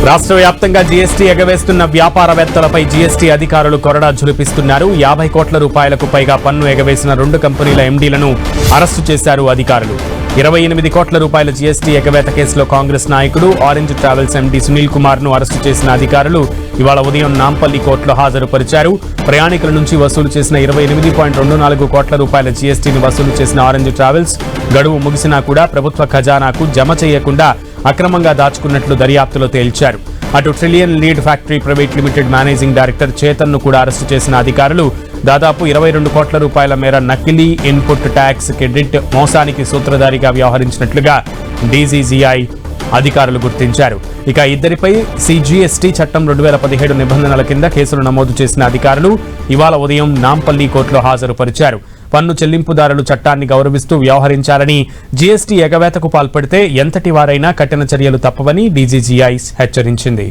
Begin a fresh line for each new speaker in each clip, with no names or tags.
రాష్ట్ర వ్యాప్తంగా GST ఎగవేస్తున్న వ్యాపారవేత్తలపై GST అధికారులు కొరడా జులిపిస్తున్నారు. 50 కోట్ల రూపాయలకు పైగా పన్ను ఎగవేసిన 2 కంపెనీల ఎండీలను అరెస్టు చేశారు అధికారులు. 28 కోట్ల రూపాయల జీఎస్టీ ఎగవేత కేసులో కాంగ్రెస్ నాయకుడు orange travels MD Sunil Kumar ను అరెస్టు చేసిన అధికారులు ఇవాళ ఉదయం నాంపల్లి కోర్టులో హాజరుపరిచారు. ప్రయాణికుల నుంచి వసూలు చేసిన 28.24 కోట్ల రూపాయల జీఎస్టీని వసూలు చేసిన ఆరెంజ్ ట్రావెల్స్ గడువు ముగిసినా కూడా ప్రభుత్వ ఖజానాకు జమ చేయకుండా అక్రమంగా దాచుకున్నట్లు దర్యాప్తులో తేల్చారు. అటు trillion lead factory private limited managing director Chetan ను కూడా అరెస్టు చేసిన అధికారులు దాదాపు 22 కోట్ల రూపాయల మేర నకిలీ ఇన్పుట్ ట్యాక్స్ క్రెడిట్ మోసానికి సూత్రధారిగా వ్యవహరించినట్లుగా డీజీజీఐ అధికారులు గుర్తించారు. ఇక ఇద్దరిపై సిజిఎస్టీ చట్టం 2017 నిబంధనల కింద కేసులు నమోదు చేసిన అధికారులు ఇవాళ ఉదయం నాంపల్లి కోర్టులో హాజరుపరిచారు. పన్ను చెల్లింపుదారులు చట్టాన్ని గౌరవిస్తూ వ్యవహరించాలని, జీఎస్టీ ఎగవేతకు పాల్పడితే ఎంతటి వారైనా కఠిన చర్యలు తప్పవని డీజీజీఐ హెచ్చరించింది.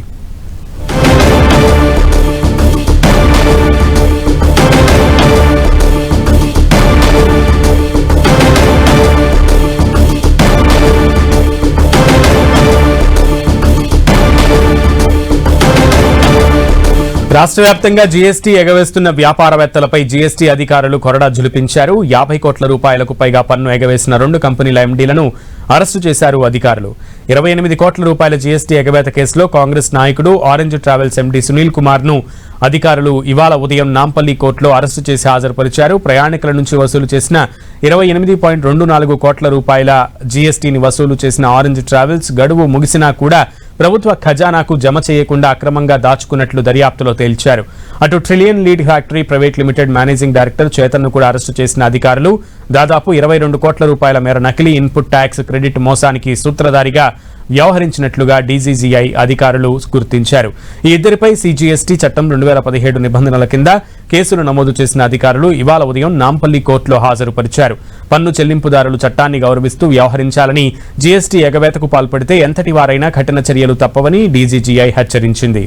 రాష్ట్ర వ్యాప్తంగా జీఎస్టీ ఎగవేస్తున్న వ్యాపారవేత్తలపై జీఎస్టీ అధికారులు కొరడా జులిపించారు. 50 కోట్ల రూపాయలకు పైగా పన్ను ఎగవేసిన 2 కంపెనీల ఎండీలను అరెస్టు చేశారు అధికారులు. 28 కోట్ల రూపాయల జీఎస్టీ ఎగవేత కేసులో కాంగ్రెస్ నాయకుడు orange travels MD Sunil Kumar ను అధికారులు ఇవాళ ఉదయం నాంపల్లి కోర్టులో అరెస్టు చేసి హాజరుపరిచారు. ప్రయాణికుల నుంచి వసూలు చేసిన 28.24 కోట్ల రూపాయల జీఎస్టీని వసూలు చేసిన ఆరెంజ్ ట్రావెల్స్ గడువు ముగిసినా కూడా ప్రభుత్వ ఖజానాకు జమ చేయకుండా అక్రమంగా దాచుకున్నట్లు దర్యాప్తులో తేల్చారు. అటు trillion lead factory private limited managing director Chetan ను కూడా అరెస్టు చేసిన అధికారులు దాదాపు 22 కోట్ల రూపాయల మేర నకిలీ ఇన్పుట్ ట్యాక్స్ క్రెడిట్ మోసానికి సూత్రధారిగా వ్యవహరించినట్లుగా డీజీజీఐ అధికారులు గుర్తించారు. ఈ ఇద్దరిపై సిజిఎస్టీ చట్టం 2017 నిబంధనల కింద కేసులు నమోదు చేసిన అధికారులు ఇవాళ ఉదయం నాంపల్లి కోర్టులో హాజరుపరిచారు. పన్ను చెల్లింపుదారులు చట్టాన్ని గౌరవిస్తూ వ్యవహరించాలని, జీఎస్టీ ఎగవేతకు పాల్పడితే ఎంతటి వారైనా కఠిన చర్యలు తప్పవని డీజీజీఐ హెచ్చరించింది.